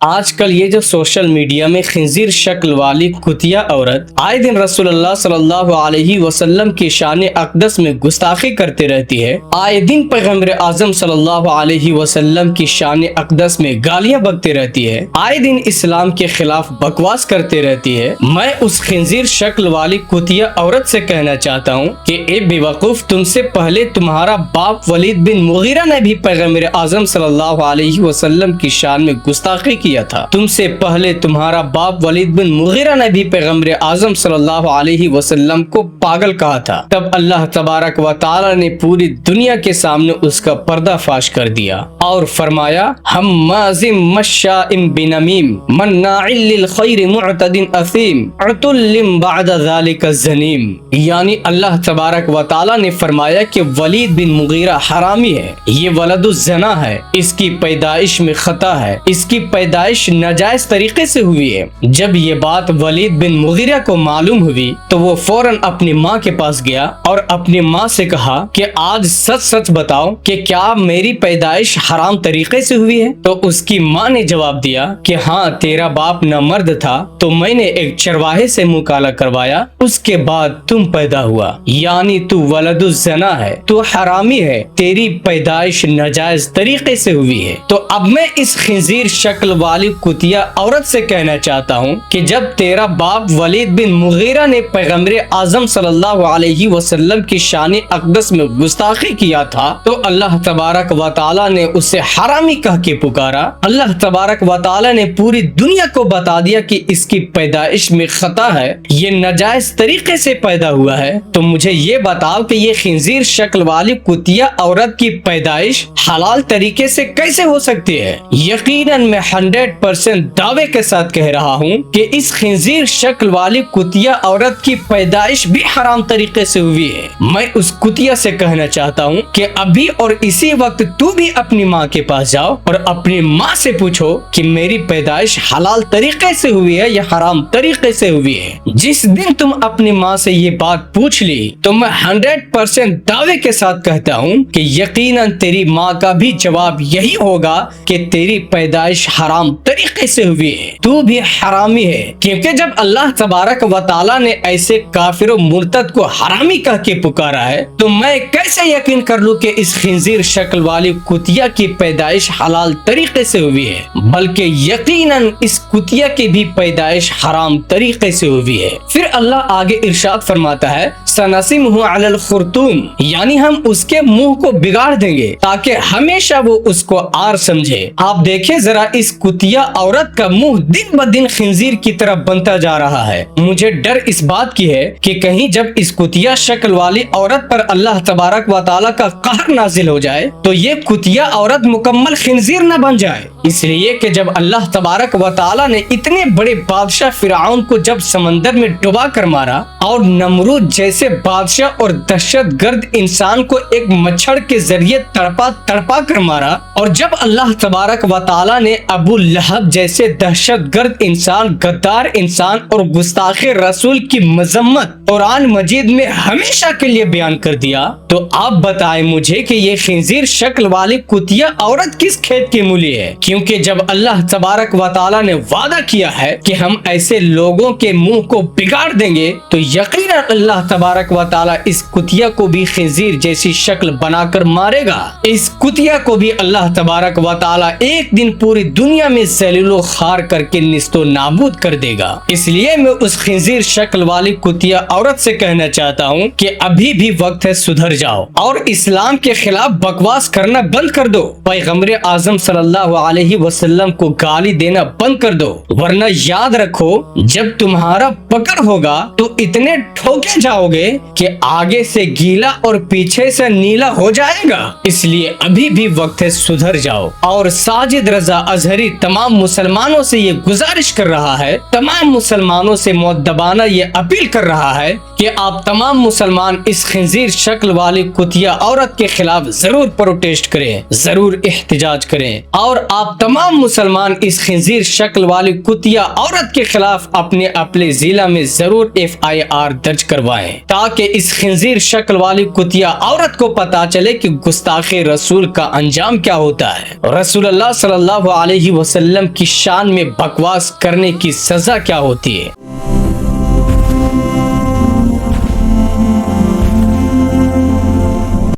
آج کل یہ جو سوشل میڈیا میں خنزیر شکل والی کتیا عورت آئے دن رسول اللہ صلی اللہ علیہ وسلم کی شان اقدس میں گستاخی کرتے رہتی ہے، آئے دن پیغمبر اعظم صلی اللہ علیہ وسلم کی شان اقدس میں گالیاں بکتے رہتی ہے، آئے دن اسلام کے خلاف بکواس کرتے رہتی ہے۔ میں اس خنزیر شکل والی کتیا عورت سے کہنا چاہتا ہوں کہ اے بے وقوف، تم سے پہلے تمہارا باپ ولید بن مغیرہ نے بھی پیغمبر اعظم صلی اللہ علیہ وسلم کی شان میں گستاخی کیا تھا۔ تم سے پہلے تمہارا باپ ولید بن مغیرہ نے بھی پیغمبر اعظم صلی اللہ علیہ وسلم کو پاگل کہا تھا۔ تب اللہ تبارک و تعالی نے پوری دنیا کے سامنے اس کا پردہ فاش کر دیا اور فرمایا، حماز مشاء بنمیم مناع للخیر معتد اثیم عتل بعد ذلک زنیم، یعنی اللہ تبارک و تعالی نے فرمایا کہ ولید بن مغیرہ حرامی ہے، یہ ولد الزنا ہے، اس کی پیدائش میں خطا ہے، اس کی پیدائش ناجائز طریقے سے ہوئی ہے۔ جب یہ بات ولید بن مغیرہ کو معلوم ہوئی تو وہ فوراً اپنی ماں کے پاس گیا اور اپنی ماں سے کہا کہ آج سچ سچ بتاؤ کہ کیا میری پیدائش حرام طریقے سے ہوئی ہے؟ تو اس کی ماں نے جواب دیا کہ ہاں، تیرا باپ نہ مرد تھا تو میں نے ایک چرواہے سے مکالمہ کروایا، اس کے بعد تم پیدا ہوا، یعنی تو ولد الزنا ہے، تو حرامی ہے، تیری پیدائش ناجائز طریقے سے ہوئی ہے۔ تو اب میں اس خنزیر شکل والی کتیا عورت سے کہنا چاہتا ہوں کہ جب تیرا باپ ولید بن مغیرہ نے پیغمبر اعظم صلی اللہ علیہ وسلم کی شان اقدس میں گستاخی کیا تھا تو اللہ تبارک و تعالی نے اسے حرامی کہہ کے پکارا۔ اللہ تبارک و تعالی نے پوری دنیا کو بتا دیا کہ اس کی پیدائش میں خطا ہے، یہ ناجائز طریقے سے پیدا ہوا ہے۔ تو مجھے یہ بتاؤ کہ یہ خنزیر شکل والی کتیا عورت کی پیدائش حلال طریقے سے کیسے ہو سکتی ہے؟ یقیناً میں 100% دعوے کے ساتھ کہہ رہا ہوں کہ اس خنزیر شکل والی کتیا عورت کی پیدائش بھی حرام طریقے سے ہوئی ہے۔ میں اس کتیا سے کہنا چاہتا ہوں کہ ابھی اور اسی وقت تو بھی اپنی ماں کے پاس جاؤ اور اپنی ماں سے پوچھو کہ میری پیدائش حلال طریقے سے ہوئی ہے یا حرام طریقے سے ہوئی ہے۔ جس دن تم اپنی ماں سے یہ بات پوچھ لی تو میں 100% دعوے کے ساتھ کہتا ہوں کہ یقیناً تیری ماں کا بھی جواب یہی ہوگا کہ تیری پیدائش حرام طریقے سے ہوئی ہے، تو بھی حرامی ہے، کیونکہ جب اللہ تبارک و تعالی نے ایسے کافر و مرتد کو حرامی کہہ کے پکارا ہے تو میں کیسے یقین کر لوں کہ اس خنزیر شکل والی کتیا کی پیدائش حلال طریقے سے ہوئی ہے، بلکہ یقیناً اس کتیا کی بھی پیدائش حرام طریقے سے ہوئی ہے۔ پھر اللہ آگے ارشاد فرماتا ہے، سنسمہ علی الخرطوم، یعنی ہم اس کے منہ کو بگاڑ دیں گے تاکہ ہمیشہ وہ اس کو آر سمجھے۔ آپ دیکھیں ذرا اس کتیا عورت کا منہ دن بدن خنزیر کی طرف بنتا جا رہا ہے۔ مجھے ڈر اس بات کی ہے کہ کہیں جب اس کتیا شکل والی عورت پر اللہ تبارک و تعالی کا قہر نازل ہو جائے تو یہ کتیا عورت مکمل خنزیر نہ بن جائے، اس لیے کہ جب اللہ تبارک و تعالی نے اتنے بڑے بادشاہ فرعون کو جب سمندر میں ڈبا کر مارا اور نمرود جیسے بادشاہ اور دہشت گرد انسان کو ایک مچھڑ کے ذریعے تڑپا کر مارا، اور جب اللہ تبارک و تعالی نے ابو لہب جیسے دہشت گرد انسان، غدار انسان اور گستاخ رسول کی مذمت قرآن مجید میں ہمیشہ کے لیے بیان کر دیا، تو آپ بتائیں مجھے کہ یہ خنزیر شکل والی کتیا عورت کس کھیت کی مولی ہے؟ کیونکہ جب اللہ تبارک و تعالی نے وعدہ کیا ہے کہ ہم ایسے لوگوں کے منہ کو بگاڑ دیں گے تو یقیناً اللہ تبارک و تعالی اس کتیا کو بھی خنزیر جیسی شکل بنا کر مارے گا۔ اس کتیا کو بھی اللہ تبارک و تعالی ایک دن پوری دنیا میں ذلیل و خوار کر کے نیست و نابود کر دے گا۔ اس لیے میں اس خنزیر شکل والی کتیا عورت سے کہنا چاہتا ہوں کہ ابھی بھی وقت ہے، سدھر جاؤ اور اسلام کے خلاف بکواس کرنا بند کر دو، پیغمبر اعظم صلی اللہ علیہ وسلم کو گالی دینا بند کر دو، ورنہ یاد رکھو جب تمہارا پکڑ ہوگا تو اتنے ٹھوکے جاؤ گے کہ آگے سے گیلا اور پیچھے سے نیلا ہو جائے گا۔ اس لیے ابھی بھی وقت ہے، سدھر جاؤ۔ اور ساجد رضا اظہری تمام مسلمانوں سے یہ گزارش کر رہا ہے، تمام مسلمانوں سے مؤدبانہ یہ اپیل کر رہا ہے کہ آپ تمام مسلمان اس خنزیر شکل والی کتیا عورت کے خلاف ضرور پروٹیسٹ کریں، ضرور احتجاج کریں، اور آپ تمام مسلمان اس خنزیر شکل والی کتیا عورت کے خلاف اپنے ضلع میں ضرور FIR درج کروائیں، تاکہ اس خنزیر شکل والی کتیا عورت کو پتا چلے کہ گستاخی رسول کا انجام کیا ہوتا ہے، رسول اللہ صلی اللہ علیہ وسلم کی شان میں بکواس کرنے کی سزا کیا ہوتی ہے۔